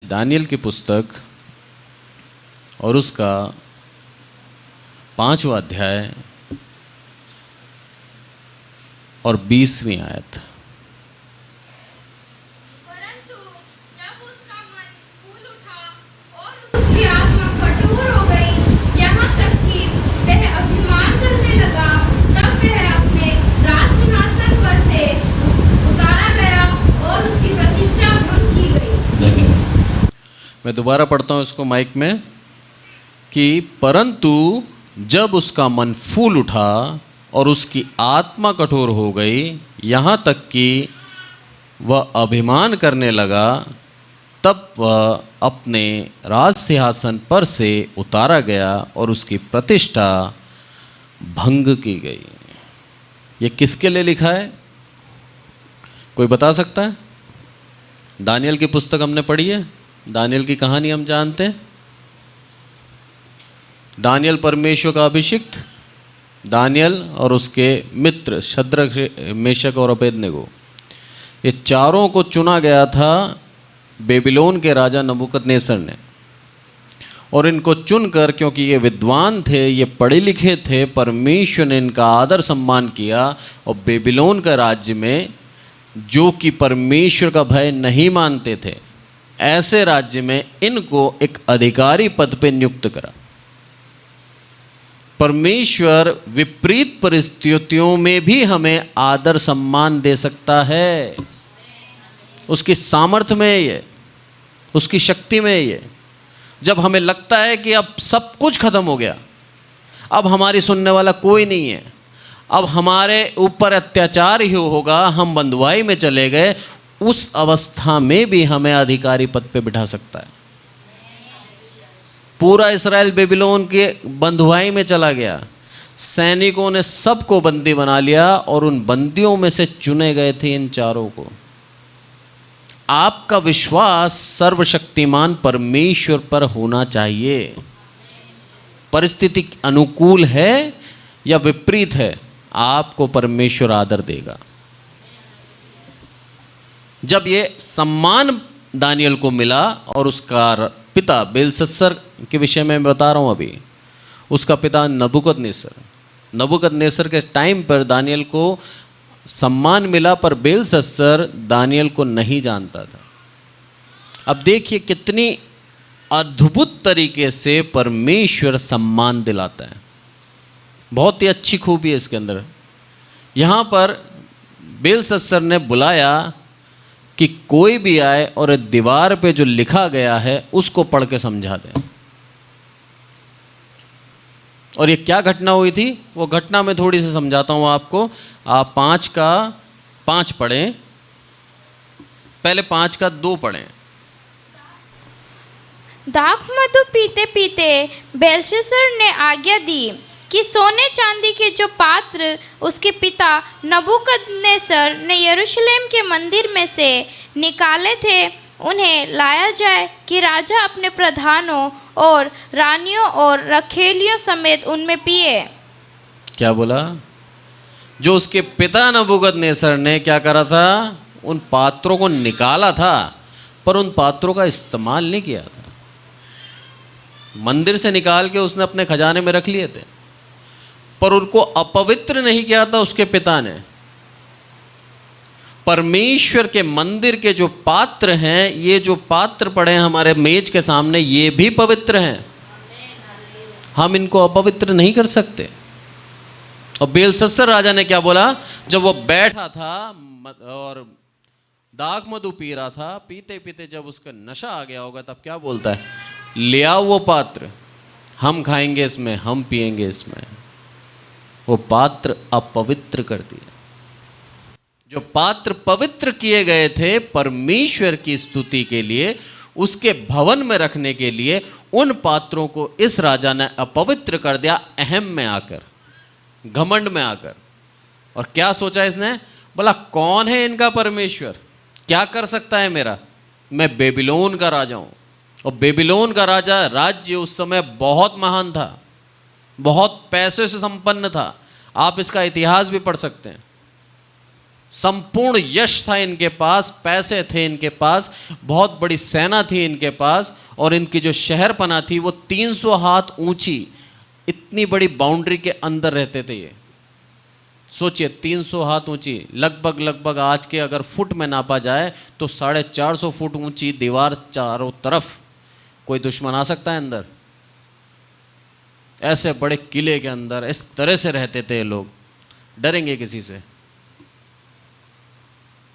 Daniel की पुस्तक और उसका 5वां अध्याय और 20वीं आयत। परंतु जब उसका मन फूल उठा और उसकी आत्मा कठोर हो गई, यहाँ तक कि वह अभिमान करने लगा, तब वह अपने राज सिंहासन पर से उतारा गया और उसकी प्रतिष्ठा भंग की गई। धन्यवाद। मैं दोबारा पढ़ता हूँ इसको माइक में कि परंतु जब उसका मन फूल उठा और उसकी आत्मा कठोर हो गई, यहाँ तक कि वह अभिमान करने लगा, तब वह अपने राज सिंहासन पर से उतारा गया और उसकी प्रतिष्ठा भंग की गई। ये किसके लिए लिखा है? कोई बता सकता है? दानियल की पुस्तक हमने पढ़ी है, दानियल की कहानी हम जानते हैं। दानियल परमेश्वर का अभिषिक्त, दानियल और उसके मित्र शद्रक, मेशक और अबेदनगो, ये चारों को चुना गया था बेबीलोन के राजा नबूकदनेस्सर ने। और इनको चुनकर, क्योंकि ये विद्वान थे, ये पढ़े लिखे थे, परमेश्वर ने इनका आदर सम्मान किया और बेबीलोन का राज्य में, जो कि परमेश्वर का भय नहीं मानते थे, ऐसे राज्य में इनको एक अधिकारी पद पे नियुक्त करा। परमेश्वर विपरीत परिस्थितियों में भी हमें आदर सम्मान दे सकता है। उसकी सामर्थ्य में ये, उसकी शक्ति में ये। जब हमें लगता है कि अब सब कुछ खत्म हो गया, अब हमारी सुनने वाला कोई नहीं है, अब हमारे ऊपर अत्याचार ही होगा, हम बंधुआई में चले गए, उस अवस्था में भी हमें अधिकारी पद पे बिठा सकता है। पूरा इस्राएल बेबीलोन के बंधुआई में चला गया, सैनिकों ने सबको बंदी बना लिया और उन बंदियों में से चुने गए थे इन चारों को। आपका विश्वास सर्वशक्तिमान परमेश्वर पर होना चाहिए। परिस्थिति अनुकूल है या विपरीत है, आपको परमेश्वर आदर देगा। जब ये सम्मान दानियल को मिला और उसका पिता बेलशस्सर के विषय में मैं बता रहा हूँ अभी, उसका पिता नबूकदनेस्सर के टाइम पर दानियल को सम्मान मिला, पर बेलशस्सर दानियल को नहीं जानता था। अब देखिए कितनी अद्भुत तरीके से परमेश्वर सम्मान दिलाता है। बहुत ही अच्छी खूबी है इसके अंदर। यहाँ पर बेलशस्सर ने बुलाया कि कोई भी आए और दीवार पे जो लिखा गया है उसको पढ़ के समझा दे। और ये क्या घटना हुई थी, वो घटना मैं थोड़ी सी समझाता हूँ आपको। आप 5 का 5 पढ़ें, पहले 5 का 2 पढ़ें। दाख मधु पीते पीते बेलशस्सर ने आज्ञा दी कि सोने चांदी के जो पात्र उसके पिता नबूकदनेस्सर ने यरूशलेम के मंदिर में से निकाले थे, उन्हें लाया जाए कि राजा अपने प्रधानों और रानियों और रखेलियों समेत उनमें पिए। क्या बोला? जो उसके पिता नबूकदनेस्सर ने क्या करा था, उन पात्रों को निकाला था, पर उन पात्रों का इस्तेमाल नहीं किया था। मंदिर से निकाल के उसने अपने खजाने में रख लिए थे, पर उनको अपवित्र नहीं किया था उसके पिता ने। परमेश्वर के मंदिर के जो पात्र हैं, ये जो पात्र पड़े हैं हमारे मेज के सामने, ये भी पवित्र हैं। हम इनको अपवित्र नहीं कर सकते। और बेलशस्सर राजा ने क्या बोला, जब वो बैठा था और दाख मधु पी रहा था, पीते पीते जब उसका नशा आ गया होगा, तब क्या बोलता है, ले आओ वो पात्र, हम खाएंगे इसमें, हम पिएंगे इसमें। वो पात्र अपवित्र कर दिया। जो पात्र पवित्र किए गए थे परमेश्वर की स्तुति के लिए, उसके भवन में रखने के लिए, उन पात्रों को इस राजा ने अपवित्र कर दिया, अहम में आकर, घमंड में आकर। और क्या सोचा इसने, बोला कौन है इनका परमेश्वर, क्या कर सकता है मेरा, मैं बेबीलोन का राजा हूं। और बेबीलोन का राजा राज्य उस समय बहुत महान था, बहुत पैसे से संपन्न था। आप इसका इतिहास भी पढ़ सकते हैं। संपूर्ण यश था इनके पास, पैसे थे इनके पास, बहुत बड़ी सेना थी इनके पास, और इनकी जो शहरपना थी वो 300 हाथ ऊंची, इतनी बड़ी बाउंड्री के अंदर रहते थे ये। सोचिए 300 हाथ ऊंची, लगभग आज के अगर फुट में नापा जाए तो 450 फुट ऊंची दीवार चारों तरफ। कोई दुश्मन आ सकता है अंदर? ऐसे बड़े किले के अंदर इस तरह से रहते थे लोग, डरेंगे किसी से?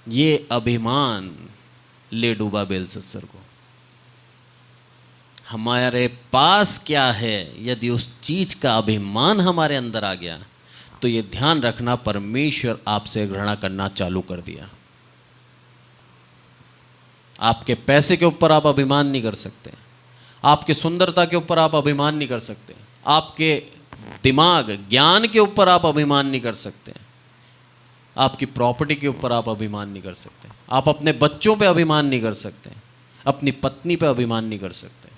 ये अभिमान ले डूबा बेलशस्सर को। हमारे पास क्या है, यदि उस चीज का अभिमान हमारे अंदर आ गया तो ये ध्यान रखना, परमेश्वर आपसे घृणा करना चालू कर दिया। आपके पैसे के ऊपर आप अभिमान नहीं कर सकते, आपकी सुंदरता के ऊपर आप अभिमान नहीं कर सकते, आपके दिमाग ज्ञान के ऊपर आप अभिमान नहीं कर सकते, आपकी प्रॉपर्टी के ऊपर आप अभिमान नहीं कर सकते, आप अपने बच्चों पे अभिमान नहीं कर सकते, अपनी पत्नी पे अभिमान नहीं कर सकते।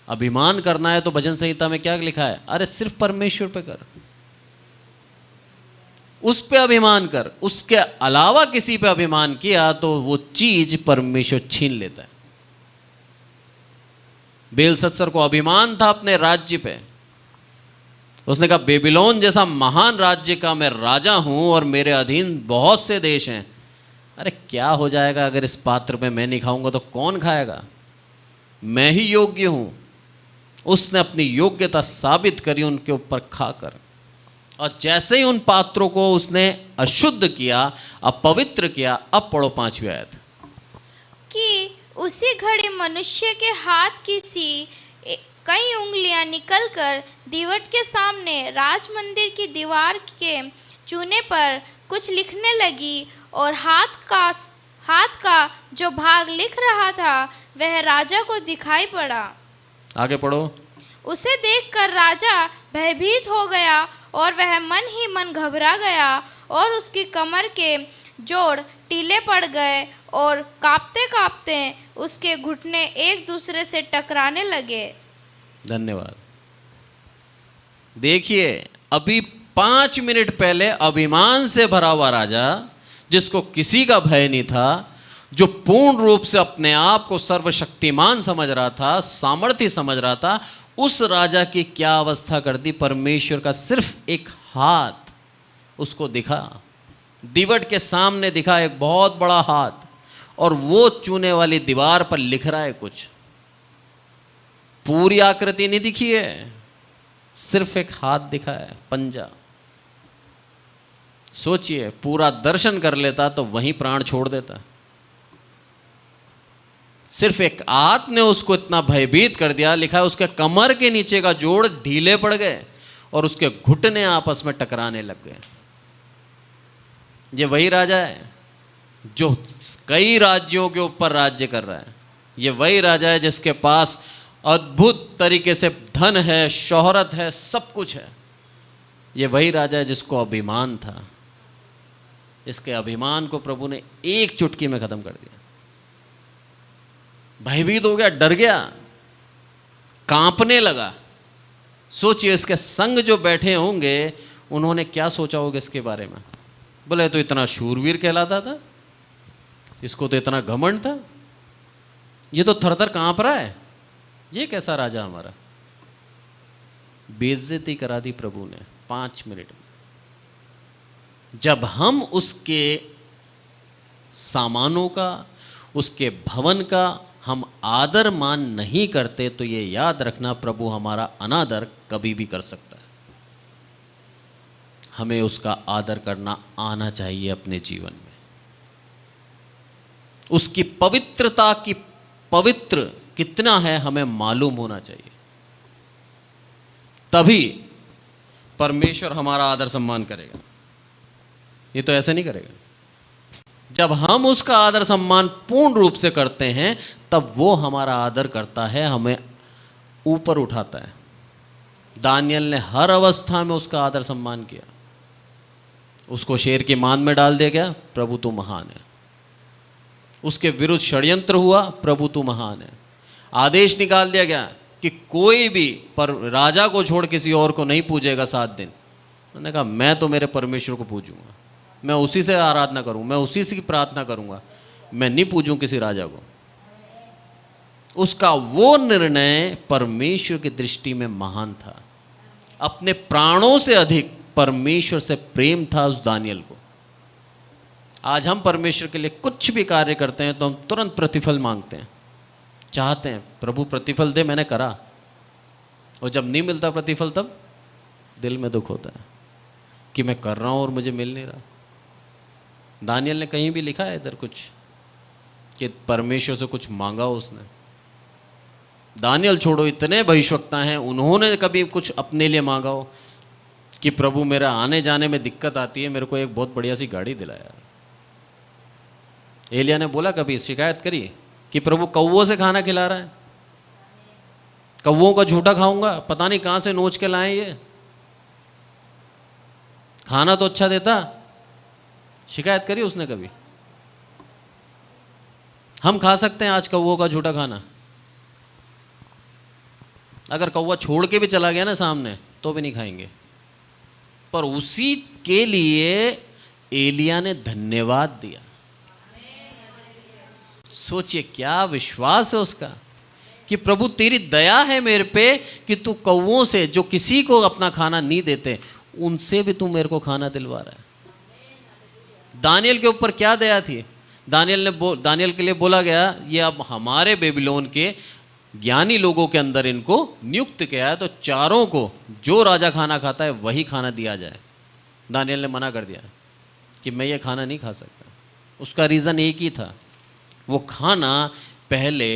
अभिमान करना है तो भजन संहिता में क्या लिखा है? अरे सिर्फ परमेश्वर पे कर, उस पे अभिमान कर। उसके अलावा किसी पे अभिमान किया तो वो चीज परमेश्वर छीन लेता है। बेलशस्सर को अभिमान था अपने राज्य पे। उसने कहा बेबीलोन जैसा महान राज्य का मैं राजा हूं और मेरे अधीन बहुत से देश हैं। अरे क्या हो जाएगा अगर इस पात्र में मैं नहीं खाऊंगा तो कौन खाएगा? मैं ही योग्य हूं। उसने अपनी योग्यता साबित करी उनके ऊपर खाकर, और जैसे ही उन पात्रों को उसने अशुद्ध किया, अपवित्र किया। अब पढ़ो 5वीं आयत। कि उसी घड़ी मनुष्य के हाथ की सी कई उंगलियां निकलकर दीवट के सामने राजमंदिर की दीवार के चूने पर कुछ लिखने लगी, और हाथ का जो भाग लिख रहा था वह राजा को दिखाई पड़ा। आगे पढ़ो। उसे देखकर राजा भयभीत हो गया और वह मन ही मन घबरा गया, और उसकी कमर के जोड़ टीले पड़ गए, और कांपते कांपते उसके घुटने एक दूसरे से टकराने लगे। धन्यवाद। देखिए, अभी 5 मिनट पहले अभिमान से भरा हुआ राजा, जिसको किसी का भय नहीं था, जो पूर्ण रूप से अपने आप को सर्वशक्तिमान समझ रहा था, सामर्थ्य समझ रहा था, उस राजा की क्या अवस्था कर दी? परमेश्वर का सिर्फ एक हाथ उसको दिखा, दीवट के सामने दिखा एक बहुत बड़ा हाथ, और वो चूने वाली दीवार पर लिख रहा है कुछ। पूरी आकृति नहीं दिखी है, सिर्फ एक हाथ दिखा है, पंजा। सोचिए, पूरा दर्शन कर लेता तो वहीं प्राण छोड़ देता। सिर्फ एक हाथ ने उसको इतना भयभीत कर दिया। लिखा है उसके कमर के नीचे का जोड़ ढीले पड़ गए और उसके घुटने आपस में टकराने लग गए। ये वही राजा है जो कई राज्यों के ऊपर राज्य कर रहा है। ये वही राजा है जिसके पास अद्भुत तरीके से धन है, शोहरत है, सब कुछ है। ये वही राजा है जिसको अभिमान था। इसके अभिमान को प्रभु ने एक चुटकी में खत्म कर दिया। भयभीत हो गया, डर गया, कांपने लगा। सोचिए, इसके संग जो बैठे होंगे उन्होंने क्या सोचा होगा इसके बारे में? बोले तो इतना शूरवीर कहलाता था, इसको तो इतना घमंड था, ये तो थर-थर कांप रहा है, ये कैसा राजा हमारा। बेइज्जती करा दी प्रभु ने 5 मिनट में। जब हम उसके सामानों का, उसके भवन का हम आदर मान नहीं करते तो ये याद रखना, प्रभु हमारा अनादर कभी भी कर सकता है। हमें उसका आदर करना आना चाहिए अपने जीवन में। उसकी पवित्रता की पवित्र कितना है हमें मालूम होना चाहिए, तभी परमेश्वर हमारा आदर सम्मान करेगा। ये तो ऐसे नहीं करेगा। जब हम उसका आदर सम्मान पूर्ण रूप से करते हैं तब वो हमारा आदर करता है, हमें ऊपर उठाता है। दानियल ने हर अवस्था में उसका आदर सम्मान किया। उसको शेर की मान में डाल दिया गया, प्रभु तू महान है। उसके विरुद्ध षड्यंत्र हुआ, प्रभु तू महान है। आदेश निकाल दिया गया कि कोई भी पर राजा को छोड़ किसी और को नहीं पूजेगा 7 दिन। उन्होंने कहा मैं तो मेरे परमेश्वर को पूजूंगा। मैं उसी से आराधना करूँ, मैं उसी से प्रार्थना करूँगा, मैं नहीं पूजूं किसी राजा को। उसका वो निर्णय परमेश्वर की दृष्टि में महान था। अपने प्राणों से अधिक परमेश्वर से प्रेम था उस दानियल को। आज हम परमेश्वर के लिए कुछ भी कार्य करते हैं तो हम तुरंत प्रतिफल मांगते हैं, चाहते हैं प्रभु प्रतिफल दे, मैंने करा। और जब नहीं मिलता प्रतिफल तब दिल में दुख होता है कि मैं कर रहा हूं और मुझे मिल नहीं रहा। दानियल ने कहीं भी लिखा है इधर कुछ कि परमेश्वर से कुछ मांगा उसने? दानियल छोड़ो, इतने भविष्यवक्ता हैं, उन्होंने कभी कुछ अपने लिए मांगा हो कि प्रभु मेरा आने जाने में दिक्कत आती है, मेरे को एक बहुत बढ़िया सी गाड़ी दिला यार? एलिया ने बोला कभी, शिकायत करी कि प्रभु कौवों से खाना खिला रहा है, कौवों का झूठा खाऊंगा, पता नहीं कहां से नोच के लाए ये, खाना तो अच्छा देता? शिकायत करी उसने कभी? हम खा सकते हैं आज कौवों का झूठा खाना? अगर कौवा छोड़ के भी चला गया ना सामने तो भी नहीं खाएंगे। पर उसी के लिए एलिया ने धन्यवाद दिया। सोचिए क्या विश्वास है उसका कि प्रभु तेरी दया है मेरे पे कि तू कौवों से, जो किसी को अपना खाना नहीं देते, उनसे भी तू मेरे को खाना दिलवा रहा है। दानियल के ऊपर क्या दया थी? दानियल के लिए बोला गया ये अब हमारे बेबीलोन के ज्ञानी लोगों के अंदर इनको नियुक्त किया है, तो चारों को जो राजा खाना खाता है वही खाना दिया जाए। दानियल ने मना कर दिया कि मैं ये खाना नहीं खा सकता। उसका रीज़न एक ही था, वो खाना पहले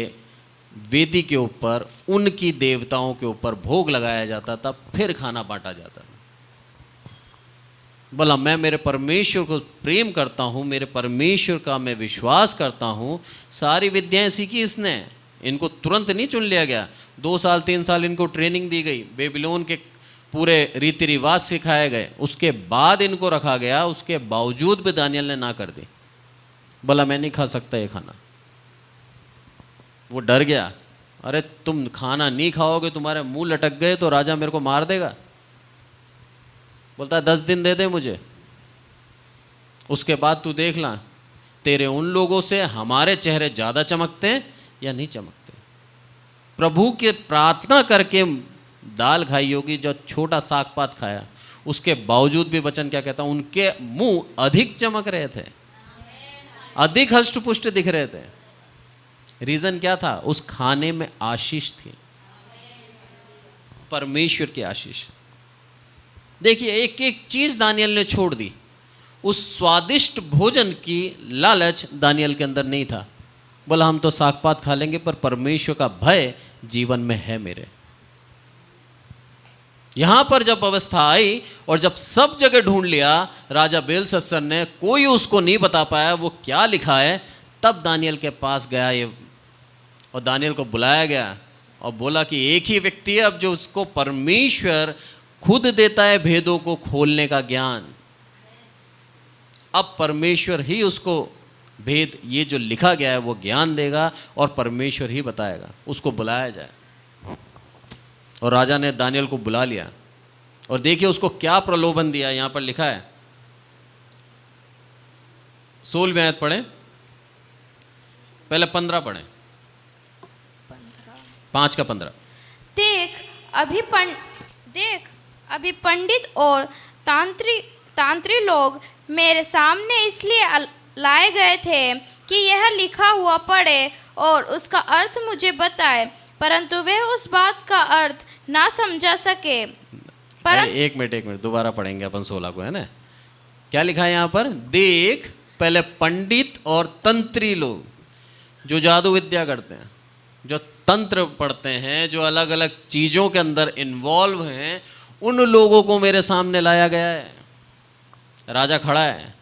वेदी के ऊपर उनकी देवताओं के ऊपर भोग लगाया जाता था, फिर खाना बांटा जाता था। बोला मैं मेरे परमेश्वर को प्रेम करता हूँ, मेरे परमेश्वर का मैं विश्वास करता हूँ। सारी विद्याएं सीखी इसने, इनको तुरंत नहीं चुन लिया गया। 2 साल 3 साल इनको ट्रेनिंग दी गई, बेबीलोन के पूरे रीति रिवाज सिखाए गए, उसके बाद इनको रखा गया। उसके बावजूद भी दानियल ने ना कर दी, बोला मैं नहीं खा सकता ये खाना। वो डर गया, अरे तुम खाना नहीं खाओगे, तुम्हारे मुंह लटक गए तो राजा मेरे को मार देगा। बोलता 10 दिन दे दे मुझे, उसके बाद तू देख ला तेरे उन लोगों से हमारे चेहरे ज़्यादा चमकते हैं या नहीं चमकते। प्रभु के प्रार्थना करके दाल खाई होगी, जो छोटा साग पात खाया, उसके बावजूद भी वचन क्या कहता, उनके मुंह अधिक चमक रहे थे, अधिक हष्ट पुष्ट दिख रहे थे। रीजन क्या था? उस खाने में आशीष थी, परमेश्वर की आशीष। देखिए एक एक चीज दानियल ने छोड़ दी। उस स्वादिष्ट भोजन की लालच दानियल के अंदर नहीं था। बोला हम तो साग पात खा लेंगे, पर परमेश्वर का भय जीवन में है मेरे। यहां पर जब अवस्था आई और जब सब जगह ढूंढ लिया राजा बेलशस्सर ने, कोई उसको नहीं बता पाया वो क्या लिखा है, तब दानियल के पास गया ये, और दानियल को बुलाया गया और बोला कि एक ही व्यक्ति है अब जो उसको परमेश्वर खुद देता है भेदों को खोलने का ज्ञान। अब परमेश्वर ही उसको भेद, ये जो लिखा गया है वो ज्ञान देगा और परमेश्वर ही बताएगा। उसको बुलाया जाए। और राजा ने दानियल को बुला लिया और देखिए उसको क्या प्रलोभन दिया। यहां पर लिखा है 16वीं आयत पढ़े, पहले 15 पढ़े, 5 का 15। देख अभी पंडित और तांत्री लोग मेरे सामने इसलिए लाए गए थे कि यह लिखा हुआ पढ़े और उसका अर्थ मुझे बताए, परंतु वे उस बात का अर्थ ना समझा सके। एक मिनट दोबारा पढ़ेंगे अपन 16 को, है ना? क्या लिखा है यहाँ पर? देख पहले पंडित और तंत्री लोग, जो जादू विद्या करते हैं, जो तंत्र पढ़ते हैं, जो अलग अलग चीज़ों के अंदर इन्वॉल्व हैं, उन लोगों को मेरे सामने लाया गया है। राजा खड़ा है,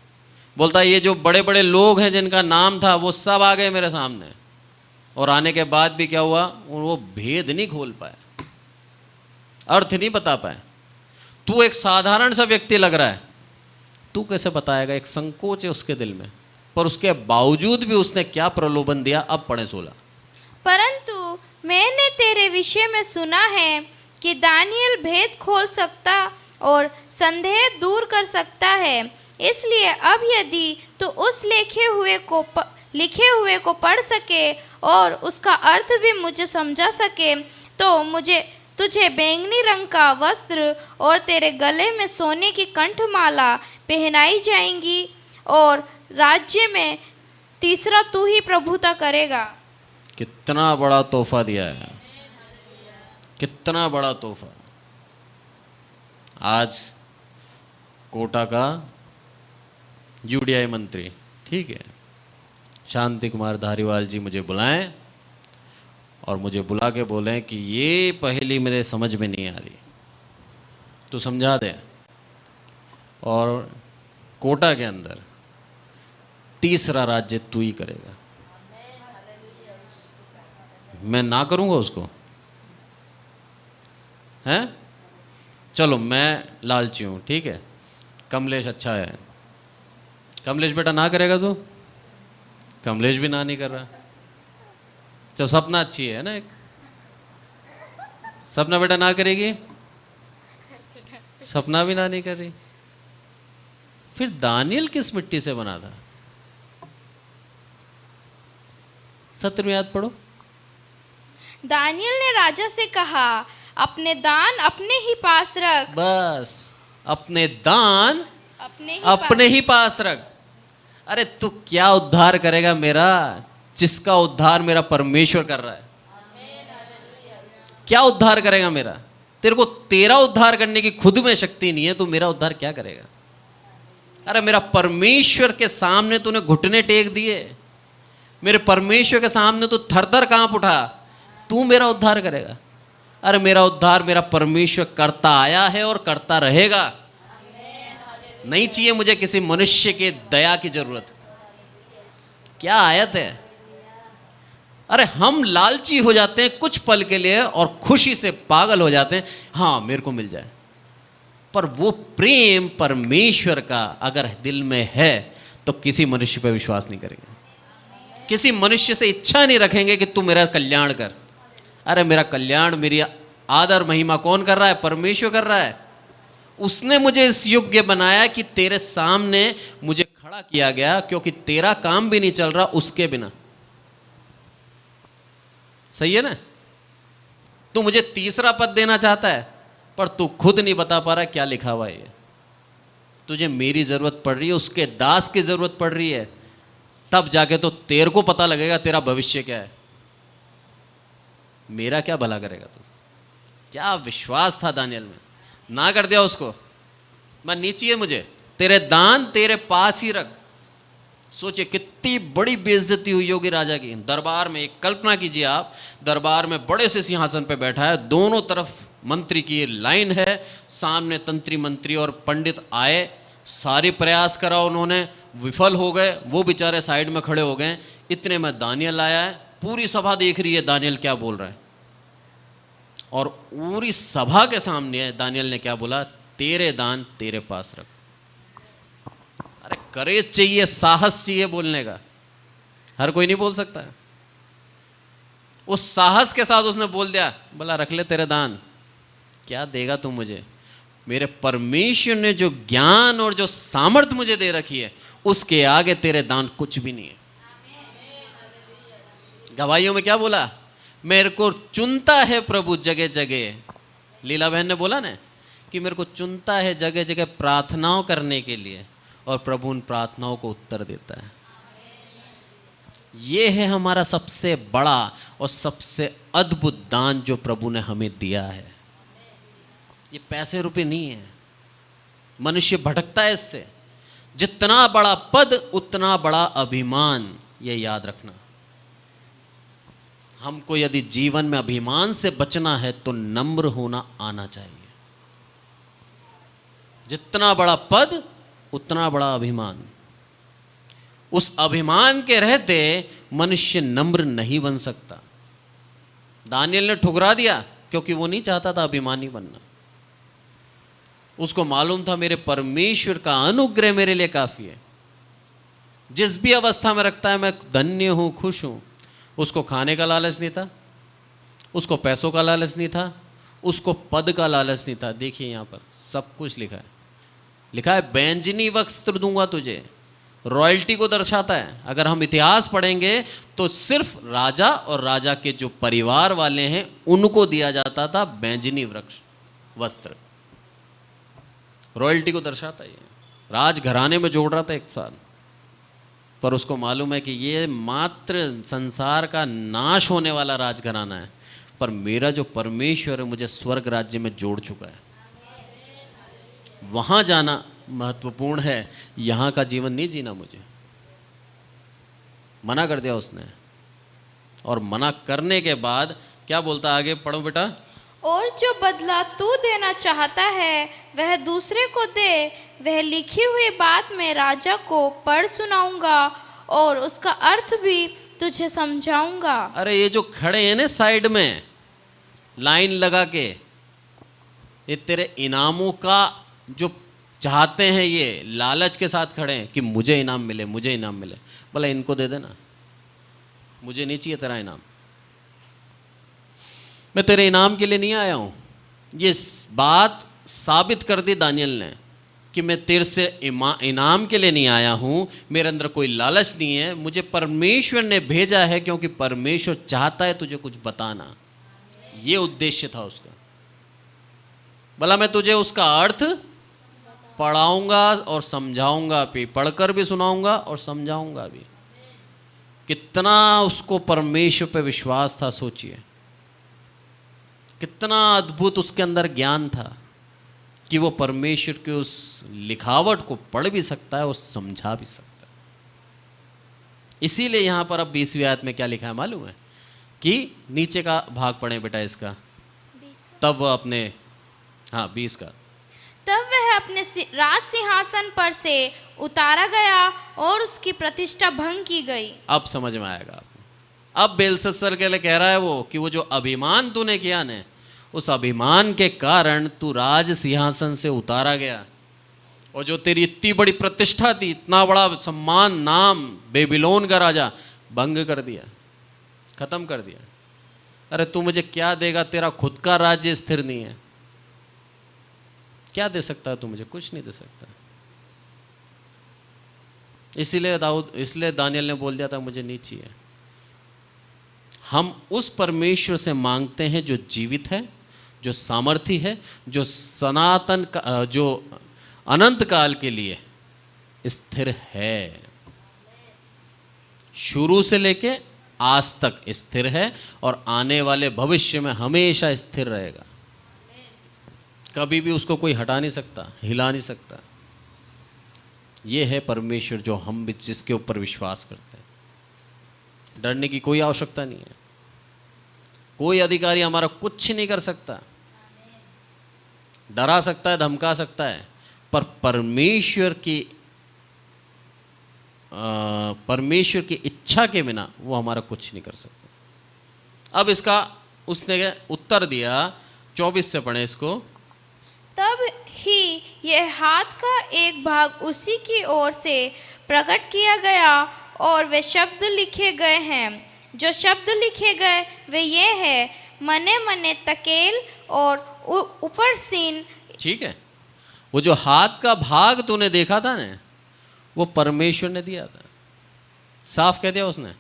बोलता है ये जो बड़े बड़े लोग हैं जिनका नाम था वो सब आ गए मेरे सामने, और आने के बाद भी क्या हुआ, वो भेद नहीं खोल पाए, अर्थ नहीं बता पाए। तू एक साधारण सा व्यक्ति लग रहा है, तू कैसे बताएगा? एक संकोच है उसके दिल में, पर उसके बावजूद भी उसने क्या प्रलोभन दिया। अब पढ़े 16। परंतु मैंने तेरे विषय में सुना है कि दानियल भेद खोल सकता और संदेह दूर कर सकता है। इसलिए अब यदि तू उस लिखे हुए को पढ़ सके और उसका अर्थ भी मुझे समझा सके, तो मुझे तुझे बैंगनी रंग का वस्त्र और तेरे गले में सोने की कंठमाला पहनाई जाएंगी, और राज्य में तीसरा तू ही प्रभुता करेगा। कितना बड़ा तोहफा दिया है, कितना बड़ा तोहफा। आज कोटा का यूडीआई मंत्री, ठीक है, शांति कुमार धारीवाल जी मुझे बुलाएं और मुझे बुला के बोलें कि ये पहेली मेरे समझ में नहीं आ रही, तो समझा दे। और कोटा के अंदर तीसरा राज्य तू ही करेगा। मैं ना करूंगा उसको? हैं? चलो मैं लालची हूं, ठीक है, कमलेश अच्छा है। कमलेश बेटा ना करेगा तू? कमलेश भी ना नहीं कर रहा। तो सपना अच्छी है ना, एक सपना बेटा ना करेगी, सपना भी ना नहीं कर रही। फिर दानियल किस मिट्टी से बना था? सत्र में याद पढ़ो। दानियल ने राजा से कहा, अपने दान अपने ही पास रख। बस, अपने दान अपने अपने ही पास रख। अरे तू क्या उद्धार करेगा मेरा, जिसका उद्धार मेरा परमेश्वर कर रहा है? क्या उद्धार करेगा मेरा? तेरे को तेरा उद्धार करने की खुद में शक्ति नहीं है, तू मेरा उद्धार क्या करेगा? अरे मेरा परमेश्वर के सामने तूने घुटने टेक दिए, मेरे परमेश्वर के सामने तू थर-थर कांप उठा, तू मेरा उद्धार करेगा? अरे मेरा उद्धार मेरा परमेश्वर करता आया है और करता रहेगा। नहीं चाहिए मुझे किसी मनुष्य के दया की जरूरत। क्या आयत है। अरे हम लालची हो जाते हैं कुछ पल के लिए और खुशी से पागल हो जाते हैं, हाँ मेरे को मिल जाए। पर वो प्रेम परमेश्वर का अगर दिल में है तो किसी मनुष्य पर विश्वास नहीं करेंगे, किसी मनुष्य से इच्छा नहीं रखेंगे कि तू मेरा कल्याण कर। अरे मेरा कल्याण, मेरी आदर महिमा कौन कर रहा है? परमेश्वर कर रहा है। उसने मुझे इस योग्य बनाया कि तेरे सामने मुझे खड़ा किया गया, क्योंकि तेरा काम भी नहीं चल रहा उसके बिना। सही है ना? तू मुझे तीसरा पद देना चाहता है, पर तू खुद नहीं बता पा रहा क्या लिखा हुआ है ये। तुझे मेरी जरूरत पड़ रही है, उसके दास की जरूरत पड़ रही है, तब जाके तो तेरे को पता लगेगा तेरा भविष्य क्या है। मेरा क्या भला करेगा तू? क्या विश्वास था दानियल में, ना कर दिया उसको। मैं नीचे है, मुझे तेरे दान तेरे पास ही रख। सोचिए कितनी बड़ी बेइज्जती हुई होगी राजा की। दरबार में, एक कल्पना कीजिए आप, दरबार में बड़े से सिंहासन पे बैठा है, दोनों तरफ मंत्री की लाइन है, सामने तंत्री मंत्री और पंडित आए, सारे प्रयास करा उन्होंने, विफल हो गए, वो बेचारे साइड में खड़े हो गए। इतने में दानियल आया है, पूरी सभा देख रही है दानियल क्या बोल रहा है, और पूरी सभा के सामने दानियल ने क्या बोला? तेरे दान तेरे पास रख। अरे करेज चाहिए, साहस चाहिए बोलने का, हर कोई नहीं बोल सकता है। उस साहस के साथ उसने बोल दिया, बोला रख ले तेरे दान। क्या देगा तू मुझे? मेरे परमेश्वर ने जो ज्ञान और जो सामर्थ्य मुझे दे रखी है, उसके आगे तेरे दान कुछ भी नहीं है। गवाहियों में क्या बोला? मेरे को चुनता है प्रभु जगह जगह। लीला बहन ने बोला ना कि मेरे को चुनता है जगह जगह प्रार्थनाओं करने के लिए, और प्रभु उन प्रार्थनाओं को उत्तर देता है। ये है हमारा सबसे बड़ा और सबसे अद्भुत दान जो प्रभु ने हमें दिया है। ये पैसे रुपए नहीं है। मनुष्य भटकता है इससे। जितना बड़ा पद उतना बड़ा अभिमान, ये याद रखना। हमको यदि जीवन में अभिमान से बचना है तो नम्र होना आना चाहिए। जितना बड़ा पद उतना बड़ा अभिमान। उस अभिमान के रहते मनुष्य नम्र नहीं बन सकता। दानियल ने ठुकरा दिया क्योंकि वो नहीं चाहता था अभिमानी बनना। उसको मालूम था मेरे परमेश्वर का अनुग्रह मेरे लिए काफी है। जिस भी अवस्था में रखता है मैं धन्य हूं, खुश हूं। उसको खाने का लालच नहीं था, उसको पैसों का लालच नहीं था, उसको पद का लालच नहीं था। देखिए यहां पर सब कुछ लिखा है। लिखा है बैंजनी वस्त्र दूंगा तुझे, रॉयल्टी को दर्शाता है। अगर हम इतिहास पढ़ेंगे तो सिर्फ राजा और राजा के जो परिवार वाले हैं उनको दिया जाता था बैंजनी वस्त्र, रॉयल्टी को दर्शाता है। राज घराने में जोड़ रहा था एक साथ, पर उसको मालूम है कि ये मात्र संसार का नाश होने वाला राजघराना है, पर मेरा जो परमेश्वर है मुझे स्वर्ग राज्य में जोड़ चुका है, वहाँ जाना महत्वपूर्ण है, यहाँ का जीवन नहीं जीना मुझे। मना कर दिया उसने, और मना करने के बाद क्या बोलता, आगे पढ़ो बेटा। और जो बदला तू देना चाहता है वह दूसरे को दे, वह लिखी हुई बात मैं राजा को पढ़ सुनाऊंगा और उसका अर्थ भी तुझे समझाऊंगा। अरे ये जो खड़े हैं ना साइड में लाइन लगा के, ये तेरे इनामों का जो चाहते हैं, ये लालच के साथ खड़े हैं कि मुझे इनाम मिले, मुझे इनाम मिले। बोला इनको दे देना, मुझे नहीं चाहिए तेरा इनाम, मैं तेरे इनाम के लिए नहीं आया हूँ। ये बात साबित कर दी दानियल ने कि मैं तेरे से इनाम के लिए नहीं आया हूँ, मेरे अंदर कोई लालच नहीं है, मुझे परमेश्वर ने भेजा है क्योंकि परमेश्वर चाहता है तुझे कुछ बताना। ये उद्देश्य था उसका। बोला मैं तुझे उसका अर्थ पढ़ाऊंगा और समझाऊंगा भी, पढ़कर भी सुनाऊंगा और समझाऊंगा भी। कितना उसको परमेश्वर पे विश्वास था, सोचिए कितना अद्भुत उसके अंदर ज्ञान था कि वो परमेश्वर के उस लिखावट को पढ़ भी सकता है और समझा भी सकता है। इसीलिए यहाँ पर अब 20वीं आयत में क्या लिखा है मालूम है, कि नीचे का भाग पढ़ें बेटा इसका, तब वह अपने 20 का, तब वह अपने राज सिंहासन पर से उतारा गया और उसकी प्रतिष्ठा भंग की गई। अब समझ में आएगा आपको। अब बेलशस्सर के लिए कह रहा है वो कि वो जो अभिमान तूने किया ने, उस अभिमान के कारण तू राज सिंहासन से उतारा गया, और जो तेरी इतनी बड़ी प्रतिष्ठा थी, इतना बड़ा सम्मान, नाम, बेबीलोन का राजा, भंग कर दिया, खत्म कर दिया। अरे तू मुझे क्या देगा, तेरा खुद का राज्य स्थिर नहीं है, क्या दे सकता है तू मुझे? कुछ नहीं दे सकता। इसलिए दानियल ने बोल दिया था मुझे नहीं चाहिए। हम उस परमेश्वर से मांगते हैं जो जीवित है, जो सामर्थी है, जो सनातन का, जो अनंत काल के लिए स्थिर है, शुरू से लेके आज तक स्थिर है और आने वाले भविष्य में हमेशा स्थिर रहेगा। कभी भी उसको कोई हटा नहीं सकता, हिला नहीं सकता। ये है परमेश्वर जो हम भी जिसके ऊपर विश्वास करते हैं। डरने की कोई आवश्यकता नहीं है। कोई अधिकारी हमारा कुछ नहीं कर सकता, डरा सकता है, धमका सकता है, पर परमेश्वर की इच्छा के बिना वो हमारा कुछ नहीं कर सकता। अब इसका उसने उत्तर दिया, 24 से पढ़े इसको। तब ही यह हाथ का एक भाग उसी की ओर से प्रकट किया गया और वे शब्द लिखे गए हैं। जो शब्द लिखे गए वे ये है, मने मने तकेल और ऊपर सीन। ठीक है, वो जो हाथ का भाग तूने देखा था ना, वो परमेश्वर ने दिया था। साफ कह दिया उसने।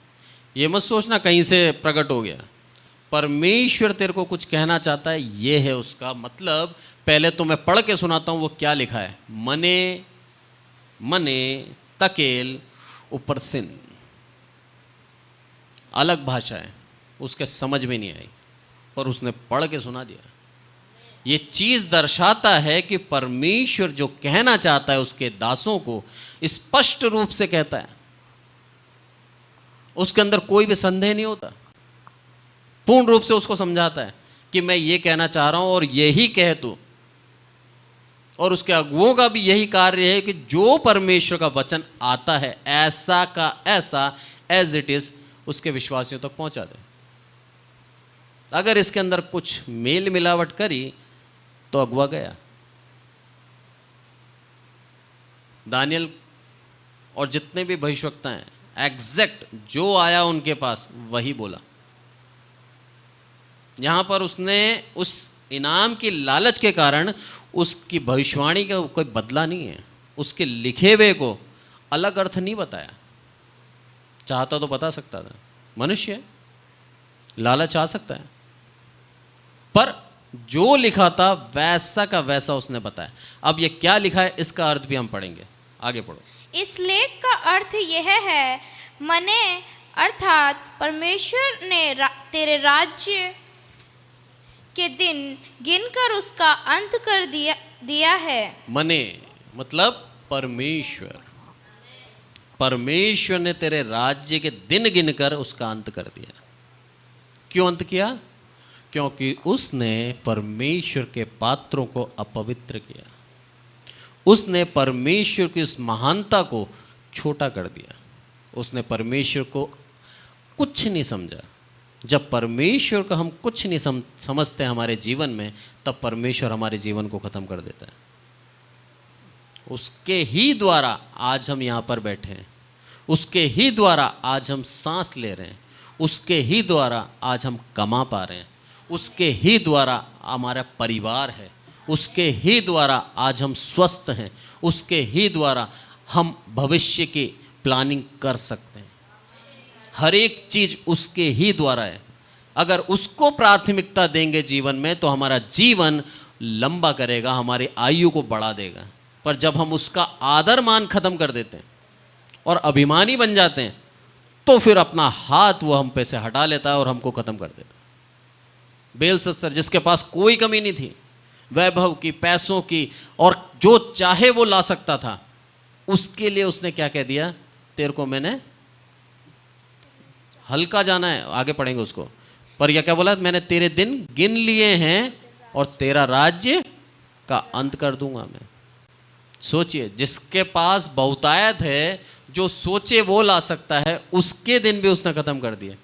ये मत सोचना कहीं से प्रकट हो गया। परमेश्वर तेरे को कुछ कहना चाहता है, ये है उसका मतलब। पहले तो मैं पढ़ के सुनाता हूँ वो क्या लिखा है। मने मने तकेल ऊपर सिन, अलग भाषा है, उसके समझ में नहीं आई, पर उसने पढ़ के सुना दिया। ये चीज़ दर्शाता है कि परमेश्वर जो कहना चाहता है उसके दासों को स्पष्ट रूप से कहता है, उसके अंदर कोई भी संदेह नहीं होता, पूर्ण रूप से उसको समझाता है कि मैं ये कहना चाह रहा हूं और यही कह तू। और उसके अगुओं का भी यही कार्य है कि जो परमेश्वर का वचन आता है ऐसा का ऐसा एज इट इज उसके विश्वासियों तक पहुंचा दे। अगर इसके अंदर कुछ मेल मिलावट करी तो अगुआ गया। दानियल और जितने भी भविष्यवक्ता हैं, एग्जैक्ट जो आया उनके पास वही बोला। यहां पर उसने उस इनाम की लालच के कारण उसकी भविष्यवाणी का कोई बदला नहीं है, उसके लिखे हुए को अलग अर्थ नहीं बताया। चाहता तो बता सकता था, मनुष्य है, लालच आ सकता है, पर जो लिखा था वैसा का वैसा उसने बताया। अब ये क्या लिखा है इसका अर्थ भी हम पढ़ेंगे, आगे पढ़ो। इस लेख का अर्थ यह है, मने अर्थात परमेश्वर ने तेरे राज्य के दिन गिनकर उसका अंत कर दिया है। मने मतलब परमेश्वर, परमेश्वर ने तेरे राज्य के दिन गिनकर उसका अंत कर दिया। क्यों अंत किया? क्योंकि उसने परमेश्वर के पात्रों को अपवित्र किया, उसने परमेश्वर की उस महानता को छोटा कर दिया, उसने परमेश्वर को कुछ नहीं समझा। जब परमेश्वर को हम कुछ नहीं समझते हमारे जीवन में, तब परमेश्वर हमारे जीवन को ख़त्म कर देता है। उसके ही द्वारा आज हम यहाँ पर बैठे हैं, उसके ही द्वारा आज हम सांस ले रहे हैं, उसके ही द्वारा आज हम कमा पा रहे हैं, उसके ही द्वारा हमारा परिवार है, उसके ही द्वारा आज हम स्वस्थ हैं, उसके ही द्वारा हम भविष्य की प्लानिंग कर सकते हैं। हर एक चीज़ उसके ही द्वारा है। अगर उसको प्राथमिकता देंगे जीवन में तो हमारा जीवन लंबा करेगा, हमारी आयु को बढ़ा देगा। पर जब हम उसका आदर मान खत्म कर देते हैं और अभिमानी बन जाते हैं, तो फिर अपना हाथ वो हम पे से हटा लेता है और हमको खत्म कर देता है। बेलशस्सर जिसके पास कोई कमी नहीं थी, वैभव की, पैसों की, और जो चाहे वो ला सकता था, उसके लिए उसने क्या कह दिया, तेरे को मैंने हल्का जाना है, आगे पढ़ेंगे उसको, पर यह क्या बोला, मैंने तेरे दिन गिन लिए हैं और तेरा राज्य का अंत कर दूंगा मैं। सोचिए, जिसके पास बहुतायत है, जो सोचे वो ला सकता है, उसके दिन भी उसने खत्म कर दिए।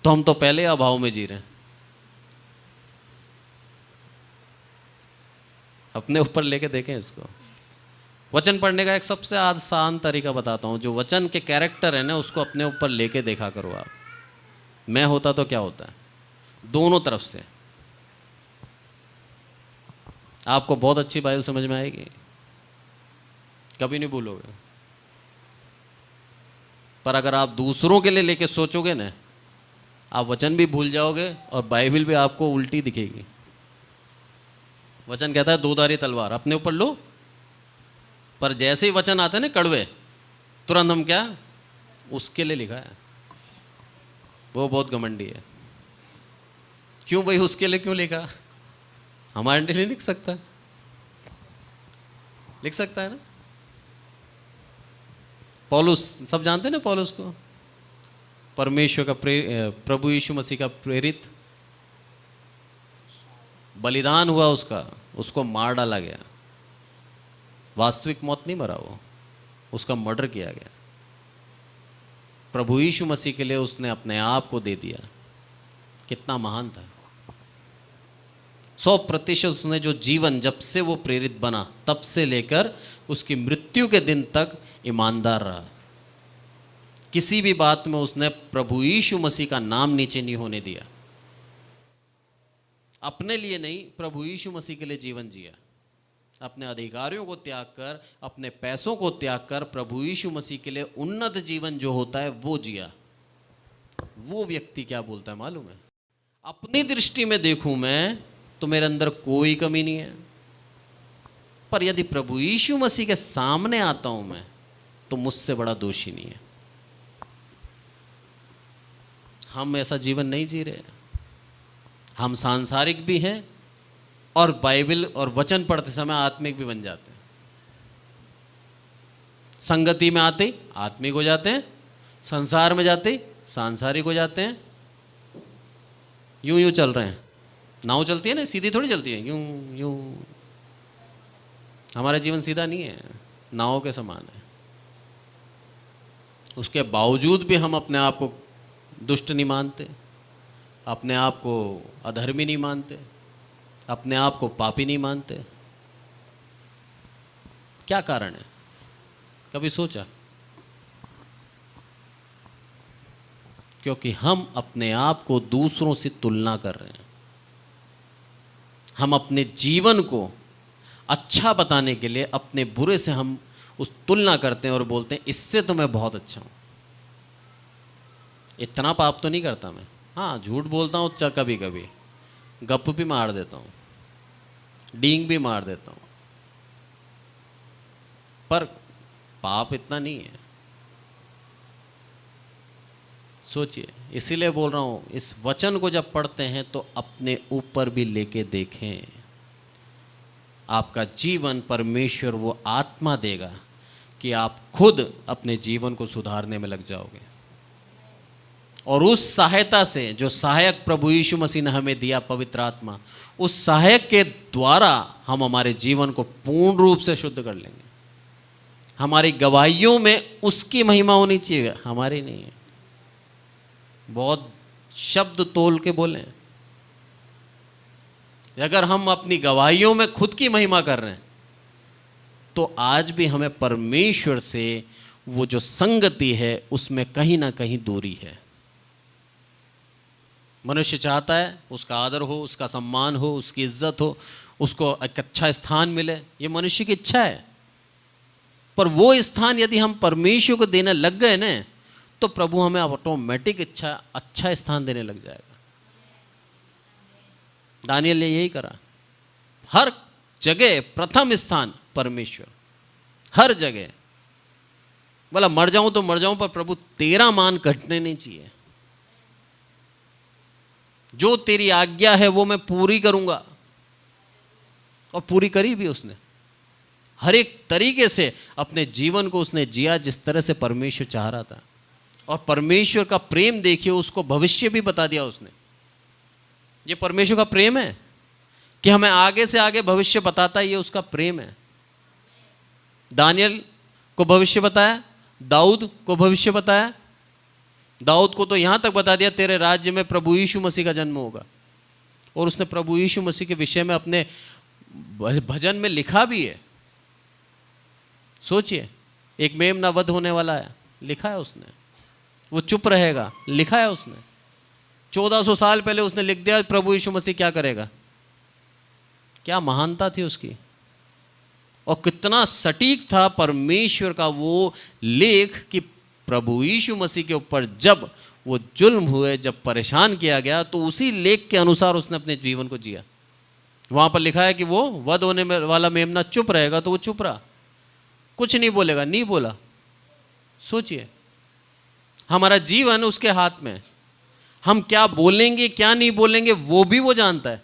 तो हम तो पहले अभाव में जी रहे हैं। अपने ऊपर लेके देखें इसको। वचन पढ़ने का एक सबसे आसान तरीका बताता हूँ। जो वचन के कैरेक्टर है ना, उसको अपने ऊपर लेके देखा करो आप। मैं होता तो क्या होता है, दोनों तरफ से आपको बहुत अच्छी बाइबल समझ में आएगी, कभी नहीं भूलोगे। पर अगर आप दूसरों के लिए लेके सोचोगे ना, आप वचन भी भूल जाओगे और बाइबल भी आपको उल्टी दिखेगी। वचन कहता है दो-धारी तलवार अपने ऊपर लो, पर जैसे ही वचन आते हैं ना कड़वे, तुरंत हम क्या, उसके लिए लिखा है, वो बहुत घमंडी है। क्यों भाई, उसके लिए क्यों लिखा? हमारे लिए लिख सकता है, लिख सकता है ना। पौलुस, सब जानते हैं ना पौलुस को, परमेश्वर का प्रभु यीशु मसीह का प्रेरित, बलिदान हुआ उसका, उसको मार डाला गया। वास्तविक मौत नहीं मरा वो, उसका मर्डर किया गया। प्रभु यीशु मसीह के लिए उसने अपने आप को दे दिया। कितना महान था। 100% उसने जो जीवन, जब से वो प्रेरित बना तब से लेकर उसकी मृत्यु के दिन तक ईमानदार रहा। किसी भी बात में उसने प्रभु यीशु मसीह का नाम नीचे नहीं होने दिया। अपने लिए नहीं, प्रभु यीशु मसीह के लिए जीवन जिया। अपने अधिकारियों को त्याग कर, अपने पैसों को त्याग कर, प्रभु यीशु मसीह के लिए उन्नत जीवन जो होता है वो जिया। वो व्यक्ति क्या बोलता है मालूम है, अपनी दृष्टि में देखूं मैं तो मेरे अंदर कोई कमी नहीं है, पर यदि प्रभु यीशु मसीह के सामने आता हूं मैं तो मुझसे बड़ा दोषी नहीं है। हम ऐसा जीवन नहीं जी रहे। हम सांसारिक भी हैं और बाइबल और वचन पढ़ते समय आत्मिक भी बन जाते हैं। संगति में आते आत्मिक हो जाते हैं, संसार में जाते सांसारिक हो जाते हैं। यूं यूं चल रहे हैं। नाव चलती है ना, सीधी थोड़ी चलती है, यूं यूं। हमारा जीवन सीधा नहीं है, नाव के समान है। उसके बावजूद भी हम अपने आप को दुष्ट नहीं मानते, अपने आप को अधर्मी नहीं मानते, अपने आप को पापी नहीं मानते। क्या कारण है? कभी सोचा? क्योंकि हम अपने आप को दूसरों से तुलना कर रहे हैं। हम अपने जीवन को अच्छा बताने के लिए अपने बुरे से हम उस तुलना करते हैं और बोलते हैं इससे तो मैं बहुत अच्छा हूँ, इतना पाप तो नहीं करता मैं। हाँ, झूठ बोलता हूँ कभी कभी, गप भी मार देता हूँ, डींग भी मार देता हूँ, पर पाप इतना नहीं है। सोचिए, इसीलिए बोल रहा हूँ, इस वचन को जब पढ़ते हैं तो अपने ऊपर भी लेके देखें। आपका जीवन परमेश्वर वो आत्मा देगा कि आप खुद अपने जीवन को सुधारने में लग जाओगे, और उस सहायता से जो सहायक प्रभु यीशु मसीह ने हमें दिया, पवित्र आत्मा, उस सहायक के द्वारा हम हमारे जीवन को पूर्ण रूप से शुद्ध कर लेंगे। हमारी गवाहियों में उसकी महिमा होनी चाहिए, हमारी नहीं है। बहुत शब्द तोल के बोलें, अगर हम अपनी गवाहियों में खुद की महिमा कर रहे हैं तो आज भी हमें परमेश्वर से वो जो संगति है उसमें कहीं ना कहीं दूरी है। मनुष्य चाहता है उसका आदर हो, उसका सम्मान हो, उसकी इज्जत हो, उसको एक अच्छा स्थान मिले, ये मनुष्य की इच्छा है। पर वो स्थान यदि हम परमेश्वर को देने लग गए ना, तो प्रभु हमें ऑटोमेटिक अच्छा स्थान देने लग जाएगा। दानियल ने यही करा, हर जगह प्रथम स्थान परमेश्वर, हर जगह। बोला मर जाऊं तो मर जाऊं, पर प्रभु तेरा मान घटने नहीं चाहिए, जो तेरी आज्ञा है वो मैं पूरी करूंगा। और पूरी करी भी उसने, हर एक तरीके से अपने जीवन को उसने जिया जिस तरह से परमेश्वर चाह रहा था। और परमेश्वर का प्रेम देखिए, उसको भविष्य भी बता दिया उसने। ये परमेश्वर का प्रेम है कि हमें आगे से आगे भविष्य बताता है, ये उसका प्रेम है। दानियल को भविष्य बताया, दाऊद को भविष्य बताया। दाऊद को तो यहां तक बता दिया तेरे राज्य में प्रभु यीशु मसीह का जन्म होगा, और उसने प्रभु यीशु मसीह के विषय में अपने भजन में लिखा भी है। सोचिए, एक मेमना वध होने वाला है, लिखा है उसने, वो चुप रहेगा, लिखा है उसने। 1400 साल पहले उसने लिख दिया प्रभु यीशु मसीह क्या करेगा। क्या महानता थी उसकी, और कितना सटीक था परमेश्वर का वो लेख कि प्रभु यीशु मसीह के ऊपर जब वो जुल्म हुए, जब परेशान किया गया, तो उसी लेख के अनुसार उसने अपने जीवन को जिया। वहां पर लिखा है कि वो वध होने वाला मेमना चुप रहेगा, तो वो चुप रहा, कुछ नहीं बोलेगा, नहीं बोला। सोचिए, हमारा जीवन उसके हाथ में, हम क्या बोलेंगे क्या नहीं बोलेंगे वो भी वो जानता है।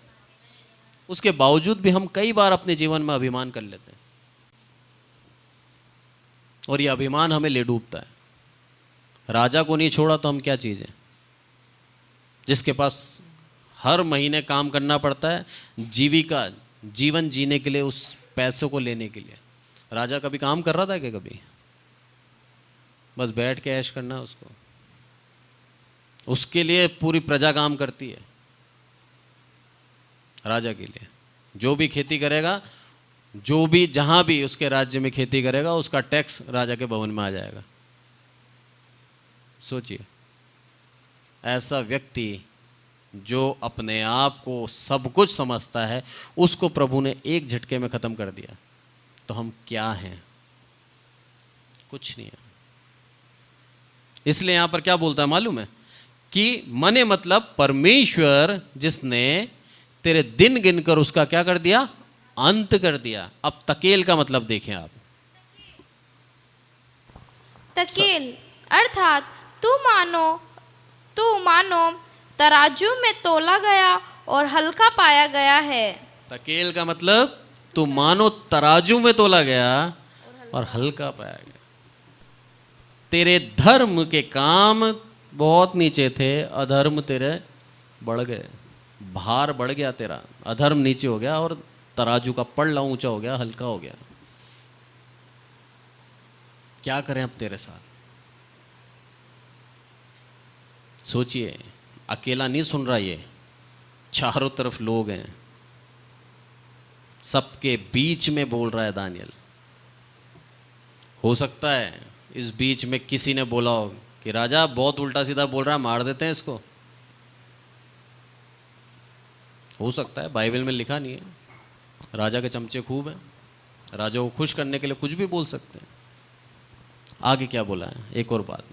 उसके बावजूद भी हम कई बार अपने जीवन में अभिमान कर लेते हैं, और ये अभिमान हमें ले डूबता है। राजा को नहीं छोड़ा तो हम क्या चीज़ हैं, जिसके पास हर महीने काम करना पड़ता है जीविका, जीवन जीने के लिए, उस पैसों को लेने के लिए। राजा कभी काम कर रहा था क्या कभी? बस बैठ के ऐश करना है उसको, उसके लिए पूरी प्रजा काम करती है। राजा के लिए जो भी खेती करेगा, जो भी जहां भी उसके राज्य में खेती करेगा, उसका टैक्स राजा के भवन में आ जाएगा। सोचिए, ऐसा व्यक्ति जो अपने आप को सब कुछ समझता है, उसको प्रभु ने एक झटके में खत्म कर दिया। तो हम क्या हैं? कुछ नहीं है। इसलिए यहां पर क्या बोलता है मालूम है कि मने मतलब परमेश्वर जिसने तेरे दिन गिनकर उसका क्या कर दिया, अंत कर दिया। अब तकेल का मतलब देखें आप। तकेल अर्थात तू मानो तराजू में तोला गया और हल्का पाया गया है। तकेल का मतलब तू मानो तराजू में तोला गया और हल्का पाया गया। तेरे धर्म के काम बहुत नीचे थे, अधर्म तेरे बढ़ गए, भार बढ़ गया तेरा, अधर्म नीचे हो गया और तराजू का पल्ला ऊंचा हो गया, हल्का हो गया। क्या करें अब तेरे साथ? सोचिए, अकेला नहीं सुन रहा, ये चारों तरफ लोग हैं, सबके बीच में बोल रहा है दानियल। हो सकता है इस बीच में किसी ने बोला हो कि राजा बहुत उल्टा सीधा बोल रहा है, मार देते हैं इसको। हो सकता है, बाइबल में लिखा नहीं है। राजा के चमचे खूब हैं, राजा को खुश करने के लिए कुछ भी बोल सकते हैं। आगे क्या बोला है, एक और बात।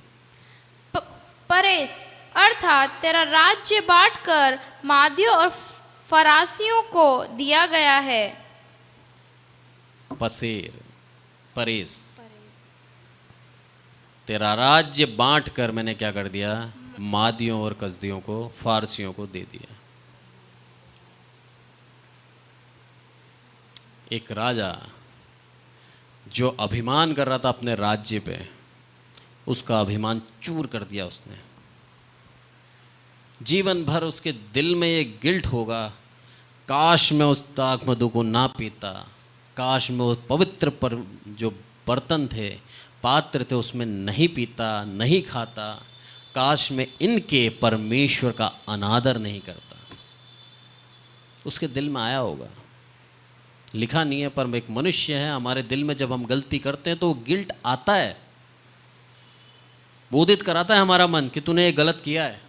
परेस अर्थात तेरा राज्य बांटकर मादियों और फरासियों को दिया गया है। पसेर, परेस, तेरा राज्य बांट कर मैंने क्या कर दिया, मादियों और कसदियों को, फारसियों को दे दिया। एक राजा जो अभिमान कर रहा था अपने राज्य पे, उसका अभिमान चूर कर दिया उसने। जीवन भर उसके दिल में ये गिल्ट होगा, काश मैं उस दाख मधु को ना पीता, काश मैं उस पवित्र पर जो बर्तन थे, पात्र थे, उसमें नहीं पीता, नहीं खाता, काश मैं इनके परमेश्वर का अनादर नहीं करता। उसके दिल में आया होगा, लिखा नहीं है पर एक मनुष्य है, हमारे दिल में जब हम गलती करते हैं तो गिल्ट आता है, बोधित कराता है हमारा मन कि तूने ये गलत किया है,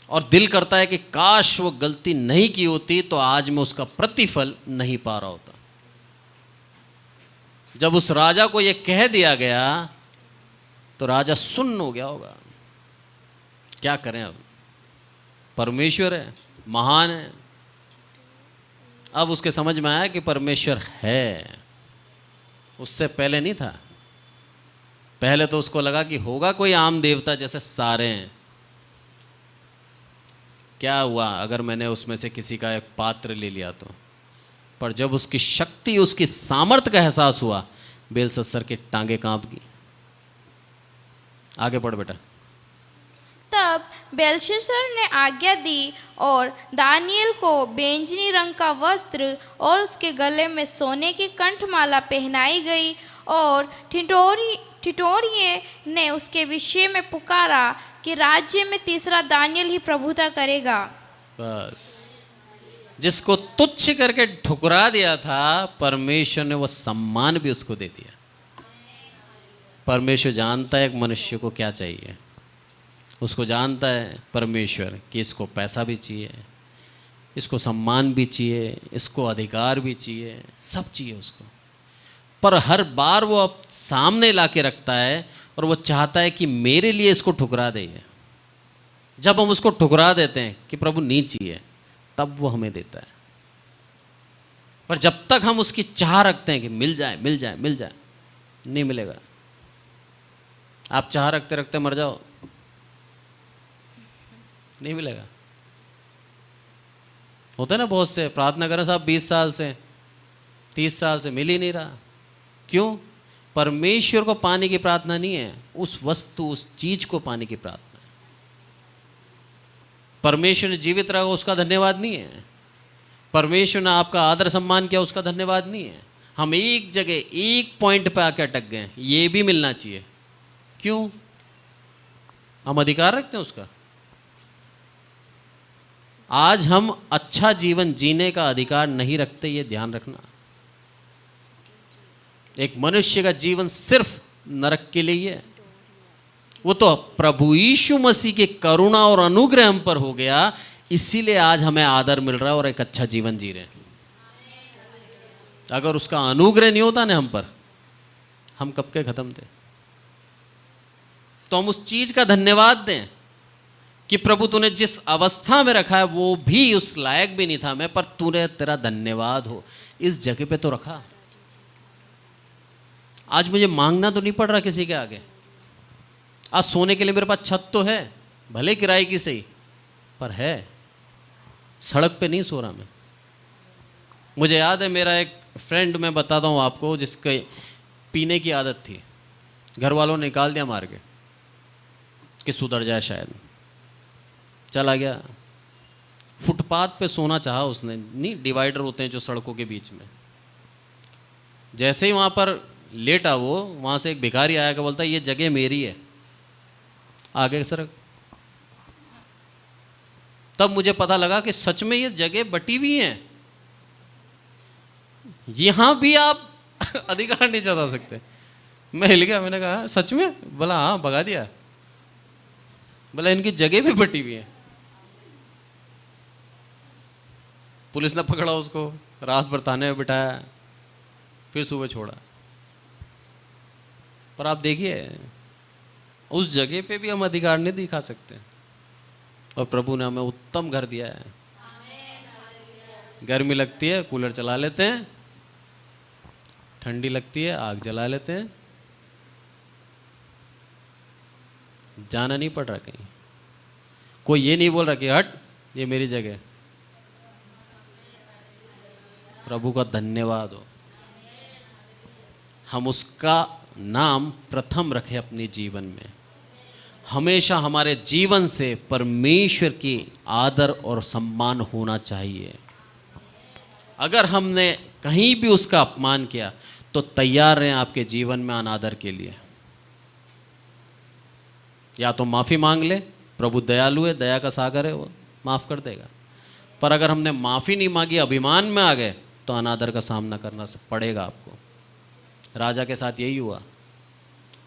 और दिल करता है कि काश वो गलती नहीं की होती तो आज मैं उसका प्रतिफल नहीं पा रहा होता। जब उस राजा को ये कह दिया गया तो राजा सुन्न हो गया होगा। क्या करें अब, परमेश्वर है, महान है। अब उसके समझ में आया कि परमेश्वर है, उससे पहले नहीं था। पहले तो उसको लगा कि होगा कोई आम देवता जैसे सारे हैं, क्या हुआ अगर मैंने उसमें से किसी का एक पात्र ले लिया तो। पर जब उसकी शक्ति, उसकी सामर्थ्य का एहसास हुआ, बेलशस्सर की टांगे कांप गई। आगे पढ़ बेटा। तब बेलशस्सर ने आज्ञा दी और दानियल को बैंजनी रंग का वस्त्र और उसके गले में सोने की कंठमाला पहनाई गई, और ठिठोरिये ने उसके विषय में पुकारा कि राज्य में तीसरा दानियल ही प्रभुता करेगा। बस, जिसको तुच्छ करके ठुकरा दिया था, परमेश्वर ने वो सम्मान भी उसको दे दिया। परमेश्वर जानता है एक मनुष्य को क्या चाहिए। उसको जानता है परमेश्वर कि इसको पैसा भी चाहिए, इसको सम्मान भी चाहिए, इसको अधिकार भी चाहिए, सब चाहिए उसको। पर हर बार वो अब सामने ला के रखता है और वो चाहता है कि मेरे लिए इसको ठुकरा दे। जब हम उसको ठुकरा देते हैं कि प्रभु नहीं चाहिए, तब वो हमें देता है। पर जब तक हम उसकी चाह रखते हैं कि मिल जाए मिल जाए मिल जाए, नहीं मिलेगा। आप चाह रखते रखते मर जाओ, नहीं मिलेगा। होता है ना, बहुत से प्रार्थना करें साहब 20 साल से 30 साल से मिल ही नहीं रहा। क्यों? परमेश्वर को पाने की प्रार्थना नहीं है, उस वस्तु, उस चीज को पाने की प्रार्थना है। परमेश्वर ने जीवित रखा उसका धन्यवाद नहीं है, परमेश्वर ने आपका आदर सम्मान किया उसका धन्यवाद नहीं है। हम एक जगह एक पॉइंट पे आके अटक गए, ये भी मिलना चाहिए। क्यों? हम अधिकार रखते हैं उसका। आज हम अच्छा जीवन जीने का अधिकार नहीं रखते, ये ध्यान रखना। एक मनुष्य का जीवन सिर्फ नरक के लिए है। वो तो प्रभु यीशु मसीह की करुणा और अनुग्रह हम पर हो गया, इसीलिए आज हमें आदर मिल रहा है और एक अच्छा जीवन जी रहे हैं। अगर उसका अनुग्रह नहीं होता ना हम पर, हम कब के खत्म थे। तो हम उस चीज का धन्यवाद दें कि प्रभु तूने जिस अवस्था में रखा है वो भी उस लायक भी नहीं था मैं, पर तूने, तेरा धन्यवाद हो, इस जगह पे तो रखा। आज मुझे मांगना तो नहीं पड़ रहा किसी के आगे। आज सोने के लिए मेरे पास छत तो है, भले किराए की सही, पर है। सड़क पे नहीं सो रहा मैं। मुझे याद है मेरा एक फ्रेंड, मैं बताता हूँ आपको, जिसके पीने की आदत थी, घर वालों ने निकाल दिया मार के कि सुधर जाए, शायद चला गया। फुटपाथ पे सोना चाहा उसने, नहीं डिवाइडर होते हैं जो सड़कों के बीच में। जैसे ही वहाँ पर लेटा वो, वहाँ से एक भिखारी आया कि बोलता है ये जगह मेरी है, आगे सर। तब मुझे पता लगा कि सच में ये जगह बटी हुई है, यहाँ भी आप अधिकार नहीं जता सकते। मैं हिल गया, मैंने कहा सच में? बोला हाँ, भगा दिया। बोला इनकी जगह भी बटी हुई है। पुलिस ने पकड़ा उसको, रात भर थाने में बिठाया, फिर सुबह छोड़ा। पर आप देखिए, उस जगह पे भी हम अधिकार नहीं दिखा सकते, और प्रभु ने हमें उत्तम घर दिया है। गर्मी लगती है कूलर चला लेते हैं, ठंडी लगती है आग जला लेते हैं, जाना नहीं पड़ रहा कहीं। कोई ये नहीं बोल रहा कि हट ये मेरी जगह। प्रभु का धन्यवाद हो, हम उसका नाम प्रथम रखें अपने जीवन में। हमेशा हमारे जीवन से परमेश्वर की आदर और सम्मान होना चाहिए। अगर हमने कहीं भी उसका अपमान किया तो तैयार रहें आपके जीवन में अनादर के लिए। या तो माफ़ी मांग ले, प्रभु दयालु है, दया का सागर है, वो माफ़ कर देगा। पर अगर हमने माफ़ी नहीं मांगी, अभिमान में आ गए, तो अनादर का सामना करना पड़ेगा आपको। राजा के साथ यही हुआ,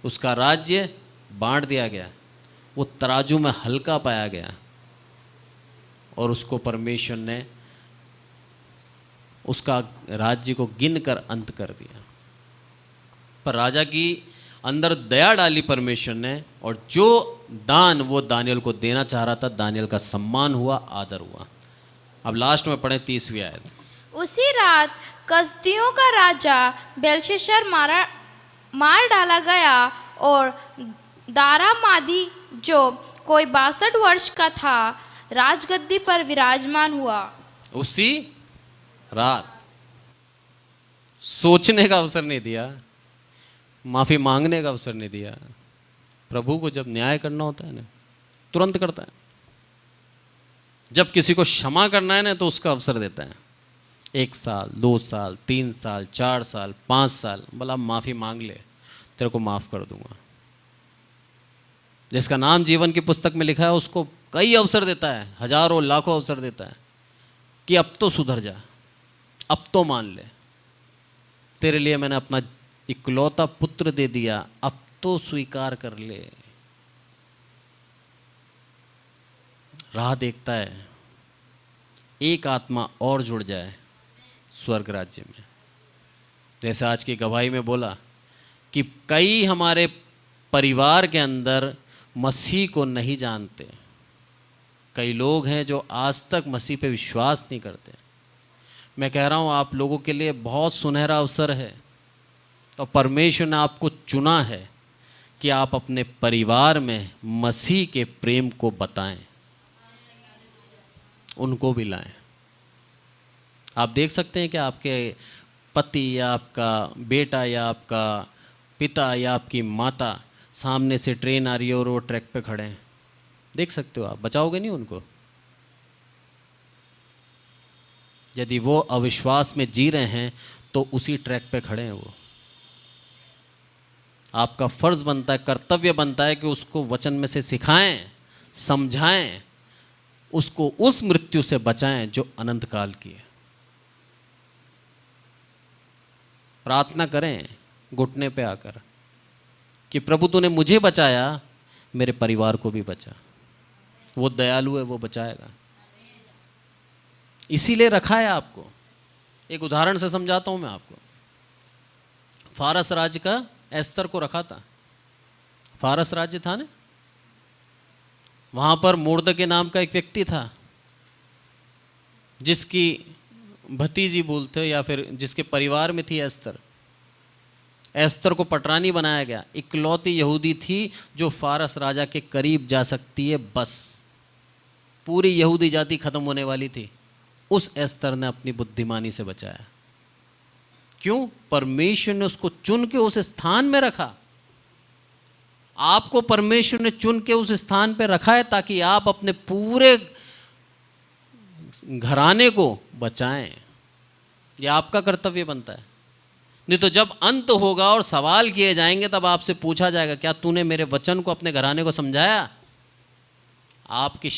उसका राज्य बांट दिया गया, वो तराजू में हल्का पाया गया और उसको परमेश्वर ने उसका राज्य को गिनकर अंत कर दिया। पर राजा की अंदर दया डाली परमेश्वर ने, और जो दान वो दानियल को देना चाह रहा था, दानियल का सम्मान हुआ, आदर हुआ। अब लास्ट में पढ़े 30वीं आयत। उसी रात कसदियों का राजा बेलशस्सर मार डाला गया, और दारामादी जो कोई 62 वर्ष का था राजगद्दी पर विराजमान हुआ। उसी रात सोचने का अवसर नहीं दिया, माफी मांगने का अवसर नहीं दिया। प्रभु को जब न्याय करना होता है ना, तुरंत करता है। जब किसी को क्षमा करना है ना, तो उसका अवसर देता है। 1 साल, 2 साल, 3 साल, 4 साल, 5 साल, बोला माफी मांग ले, तेरे को माफ कर दूंगा। जिसका नाम जीवन की पुस्तक में लिखा है, उसको कई अवसर देता है, हजारों लाखों अवसर देता है कि अब तो सुधर जा, अब तो मान ले, तेरे लिए मैंने अपना इकलौता पुत्र दे दिया, अब तो स्वीकार कर ले। राह देखता है एक आत्मा और जुड़ जाए स्वर्ग राज्य में। जैसे आज की गवाही में बोला कि कई हमारे परिवार के अंदर मसीह को नहीं जानते। कई लोग हैं जो आज तक मसीह पे विश्वास नहीं करते। मैं कह रहा हूँ आप लोगों के लिए बहुत सुनहरा अवसर है, और परमेश्वर ने आपको चुना है कि आप अपने परिवार में मसीह के प्रेम को बताएं, उनको भी लाएं। आप देख सकते हैं कि आपके पति या आपका बेटा या आपका पिता या आपकी माता सामने से ट्रेन आ रही है और वो ट्रैक पे खड़े हैं, देख सकते हो आप, बचाओगे नहीं उनको? यदि वो अविश्वास में जी रहे हैं तो उसी ट्रैक पे खड़े हैं वो। आपका फर्ज बनता है, कर्तव्य बनता है कि उसको वचन में से सिखाएं, समझाएं, उसको उस मृत्यु से बचाएं जो अनंत काल की है। प्रार्थना करें घुटने पे आकर कि प्रभु तूने मुझे बचाया, मेरे परिवार को भी बचा। वो दयालु है, वो बचाएगा। इसीलिए रखा है आपको। एक उदाहरण से समझाता हूं मैं आपको। फारस राज्य का एस्तर को रखा था। फारस राज्य था ना, वहां पर मोर्दके नाम का एक व्यक्ति था, जिसकी भतीजी बोलते या फिर जिसके परिवार में थी एस्तर। एस्तर को पटरानी बनाया गया। इकलौती यहूदी थी जो फारस राजा के करीब जा सकती है, बस पूरी यहूदी जाति खत्म होने वाली थी। उस एस्तर ने अपनी बुद्धिमानी से बचाया। क्यों? परमेश्वर ने उसको चुन के उस स्थान में रखा। आपको परमेश्वर ने चुन के उस स्थान पे रखा है ताकि आप अपने पूरे घराने को बचाएं। यह आपका कर्तव्य बनता है। नहीं तो जब अंत होगा और सवाल किए जाएंगे, तब आपसे पूछा जाएगा क्या तूने मेरे वचन को अपने घराने को समझाया? आपकी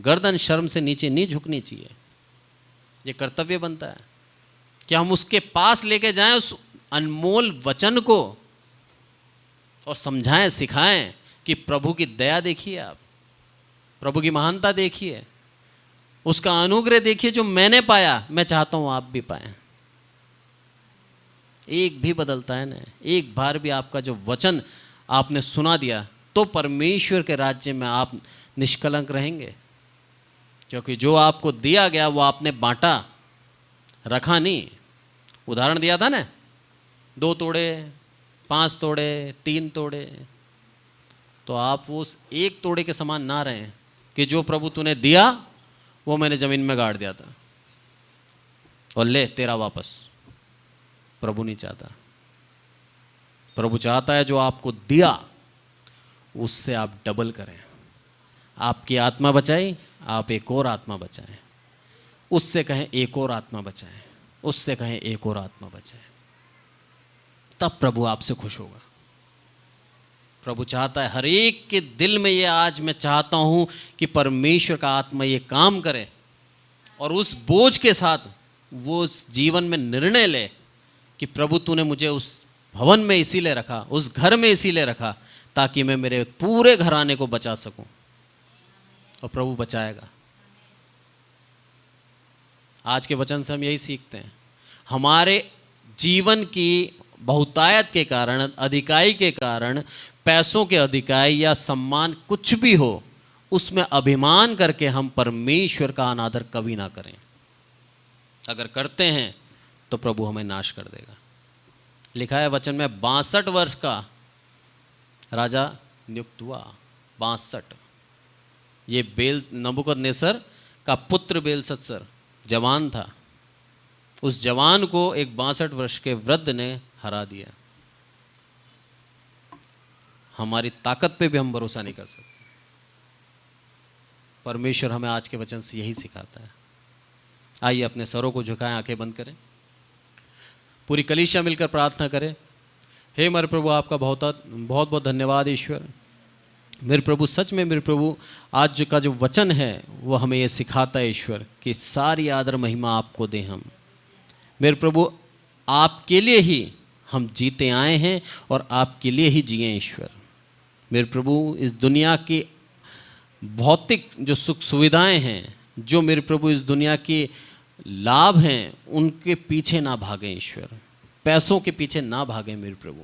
गर्दन शर्म से नीचे नहीं झुकनी चाहिए। ये कर्तव्य बनता है कि हम उसके पास लेके जाएं उस अनमोल वचन को और समझाएं, सिखाएं कि प्रभु की दया देखिए, आप प्रभु की महानता देखिए, उसका अनुग्रह देखिए जो मैंने पाया, मैं चाहता हूं आप भी पाएं। एक भी बदलता है ना, एक बार भी आपका जो वचन आपने सुना दिया तो परमेश्वर के राज्य में आप निष्कलंक रहेंगे, क्योंकि जो आपको दिया गया वो आपने बांटा, रखा नहीं। उदाहरण दिया था ना, 2 तोड़े, 5 तोड़े, 3 तोड़े, तो आप उस 1 तोड़े के समान ना रहें कि जो प्रभु तूने दिया वो मैंने ज़मीन में गाड़ दिया था और ले तेरा वापस। प्रभु नहीं चाहता। प्रभु चाहता है जो आपको दिया उससे आप डबल करें। आपकी आत्मा बचाई, आप एक और आत्मा बचाएं। उससे कहें एक और आत्मा बचाएं, उससे कहें एक और आत्मा बचाएं, तब प्रभु आपसे खुश होगा। प्रभु चाहता है हर एक के दिल में ये आज मैं चाहता हूं कि परमेश्वर का आत्मा ये काम करे और उस बोझ के साथ वो उस जीवन में निर्णय ले कि प्रभु तूने मुझे उस भवन में इसीलिए रखा, उस घर में इसीलिए रखा ताकि मैं मेरे पूरे घराने को बचा सकूं। और प्रभु बचाएगा। आज के वचन से हम यही सीखते हैं। हमारे जीवन की बहुतायत के कारण, अधिकाई के कारण, पैसों के अधिकाई या सम्मान कुछ भी हो, उसमें अभिमान करके हम परमेश्वर का अनादर कभी ना करें। अगर करते हैं तो प्रभु हमें नाश कर देगा। लिखा है वचन में 62 वर्ष का राजा नियुक्त हुआ। 62। ये नबूकदनेस्सर का पुत्र बेलशस्सर जवान था। उस जवान को एक 62 वर्ष के वृद्ध ने हरा दिया। हमारी ताकत पे भी हम भरोसा नहीं कर सकते। परमेश्वर हमें आज के वचन से यही सिखाता है। आइए अपने सरों को झुकाएं, आंखें बंद करें, पूरी कलीसिया मिलकर प्रार्थना करें। हे मेरे प्रभु, आपका बहुत बहुत धन्यवाद ईश्वर। मेरे प्रभु, सच में मेरे प्रभु, आज का जो वचन है वो हमें ये सिखाता है ईश्वर कि सारी आदर महिमा आपको दें हम। मेरे प्रभु, आपके लिए ही हम जीते आए हैं और आपके लिए ही जिए ईश्वर। मेरे प्रभु, इस दुनिया की भौतिक जो सुख सुविधाएं हैं, जो मेरे प्रभु इस दुनिया के लाभ हैं, उनके पीछे ना भागें ईश्वर। पैसों के पीछे ना भागें मेरे प्रभु,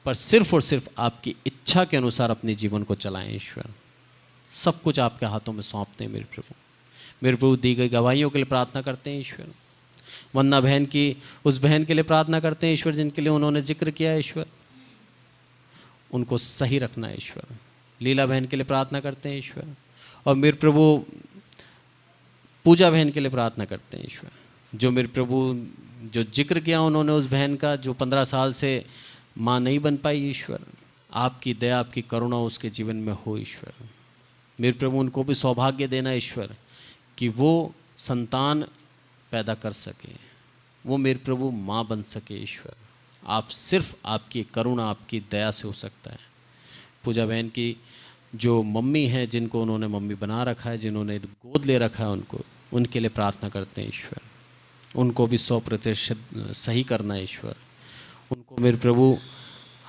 पर सिर्फ और सिर्फ आपकी इच्छा के अनुसार अपने जीवन को चलाएं ईश्वर। सब कुछ आपके हाथों में सौंपते हैं मेरे प्रभु। मेरे प्रभु, दी गई गवाहियों के लिए प्रार्थना करते हैं ईश्वर। वंदना बहन की, उस बहन के लिए प्रार्थना करते हैं ईश्वर जिनके लिए उन्होंने जिक्र किया ईश्वर, उनको सही रखना है ईश्वर। लीला बहन के लिए प्रार्थना करते हैं ईश्वर। और मेरे प्रभु, पूजा बहन के लिए प्रार्थना करते हैं ईश्वर, जो मेरे प्रभु जो जिक्र किया उन्होंने उस बहन का, जो 15 साल से माँ नहीं बन पाई ईश्वर। आपकी दया, आपकी करुणा उसके जीवन में हो ईश्वर। मेरे प्रभु, उनको भी सौभाग्य देना ईश्वर कि वो संतान पैदा कर सके, वो मेरे प्रभु माँ बन सके ईश्वर। आप सिर्फ आपकी करुणा, आपकी दया से हो सकता है। पूजा बहन की जो मम्मी है, जिनको उन्होंने मम्मी बना रखा है, जिन्होंने गोद ले रखा है उनको, उनके लिए प्रार्थना करते हैं ईश्वर। उनको भी 100% सही करना है ईश्वर। उनको मेरे प्रभु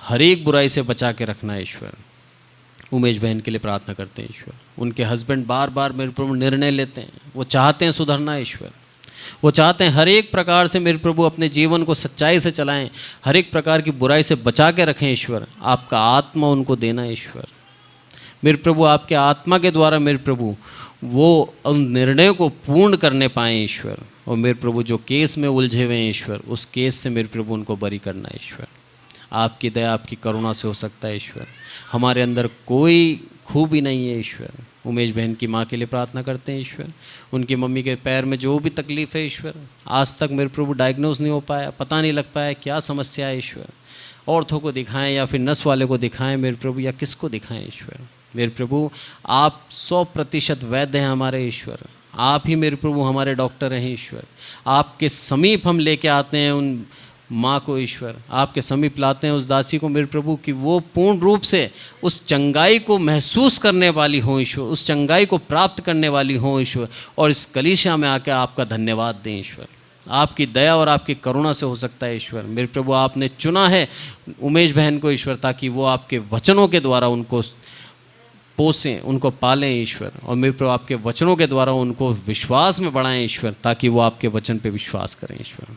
हर एक बुराई से बचा के रखना है ईश्वर। उमेश बहन के लिए प्रार्थना करते हैं ईश्वर। उनके हस्बैंड बार बार मेरे प्रभु निर्णय लेते हैं, वो चाहते हैं सुधरना ईश्वर। वो चाहते हैं हर एक प्रकार से मेरे प्रभु अपने जीवन को सच्चाई से चलाएं, हर एक प्रकार की बुराई से बचा के रखें ईश्वर। आपका आत्मा उनको देना ईश्वर। मेरे प्रभु, आपके आत्मा के द्वारा मेरे प्रभु वो उन निर्णयों को पूर्ण करने पाएँ ईश्वर। और मेरे प्रभु, जो केस में उलझे हुए हैं ईश्वर, उस केस से मेरे प्रभु उनको बरी करना ईश्वर। आपकी दया, आपकी करुणा से हो सकता है ईश्वर। हमारे अंदर कोई खूबी नहीं है ईश्वर। उमेश बहन की माँ के लिए प्रार्थना करते हैं ईश्वर। उनकी मम्मी के पैर में जो भी तकलीफ़ है ईश्वर, आज तक मेरे प्रभु डायग्नोज नहीं हो पाया, पता नहीं लग पाया क्या समस्या है ईश्वर। औरतों को दिखाएं या फिर नस वाले को दिखाएं मेरे प्रभु, या किसको दिखाएं ईश्वर। मेरे प्रभु, आप 100% वैद्य हैं हमारे ईश्वर। आप ही मेरे प्रभु हमारे डॉक्टर हैं ईश्वर। आपके समीप हम लेके आते हैं उन माँ को ईश्वर, आपके समीप लाते हैं उस दासी को मेरे प्रभु कि वो पूर्ण रूप से उस चंगाई को महसूस करने वाली हो ईश्वर, उस चंगाई को प्राप्त करने वाली हो ईश्वर। और इस कलीसिया में आकर आपका धन्यवाद दें ईश्वर। आपकी दया और आपकी करुणा से हो सकता है ईश्वर। मेरे प्रभु, आपने चुना है उमेश बहन को ईश्वर, ताकि वो आपके वचनों के द्वारा उनको पोसें, उनको पालें ईश्वर, और मेरे प्रभु आपके वचनों के द्वारा उनको विश्वास में बढ़ाएं ईश्वर, ताकि वो आपके वचन पे विश्वास करें ईश्वर।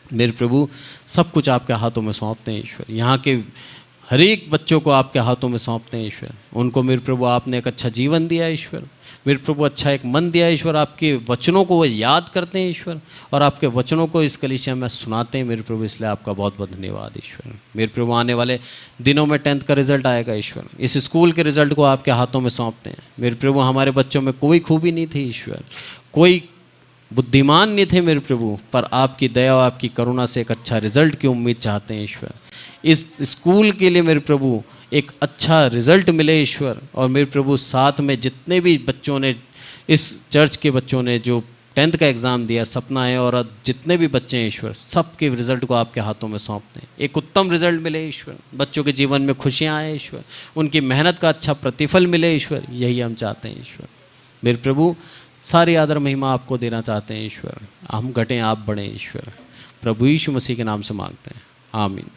मेरे प्रभु सब कुछ आपके हाथों में सौंपते हैं ईश्वर, यहाँ के हर एक बच्चों को आपके हाथों में सौंपते हैं ईश्वर। उनको मेरे प्रभु आपने एक अच्छा जीवन दिया है ईश्वर, मेरे प्रभु अच्छा एक मन दिया है ईश्वर, आपके वचनों को वो याद करते हैं ईश्वर, और आपके वचनों को इस कलीसिया में सुनाते हैं मेरे प्रभु। इसलिए आपका बहुत बहुत धन्यवाद ईश्वर। मेरे प्रभु आने वाले दिनों में 10th का रिजल्ट आएगा ईश्वर, इस स्कूल के रिजल्ट को आपके हाथों में सौंपते हैं मेरे प्रभु। हमारे बच्चों में कोई खूबी नहीं थी ईश्वर, कोई बुद्धिमान नहीं थे मेरे प्रभु, पर आपकी दया और आपकी करुणा से एक अच्छा रिजल्ट की उम्मीद चाहते हैं ईश्वर। इस स्कूल के लिए मेरे प्रभु एक अच्छा रिजल्ट मिले ईश्वर, और मेरे प्रभु साथ में जितने भी बच्चों ने, इस चर्च के बच्चों ने जो 10th का एग्ज़ाम दिया, सपना है, और जितने भी बच्चे हैं ईश्वर, सबके रिजल्ट को आपके हाथों में सौंपते हैं। एक उत्तम रिजल्ट मिले ईश्वर, बच्चों के जीवन में खुशियाँ आए ईश्वर, उनकी मेहनत का अच्छा प्रतिफल मिले ईश्वर, यही हम चाहते हैं ईश्वर। मेरे प्रभु सारी आदर महिमा आपको देना चाहते हैं ईश्वर, हम घटें आप बढ़ें ईश्वर। प्रभु यीशु मसीह के नाम से मांगते हैं, आमीन।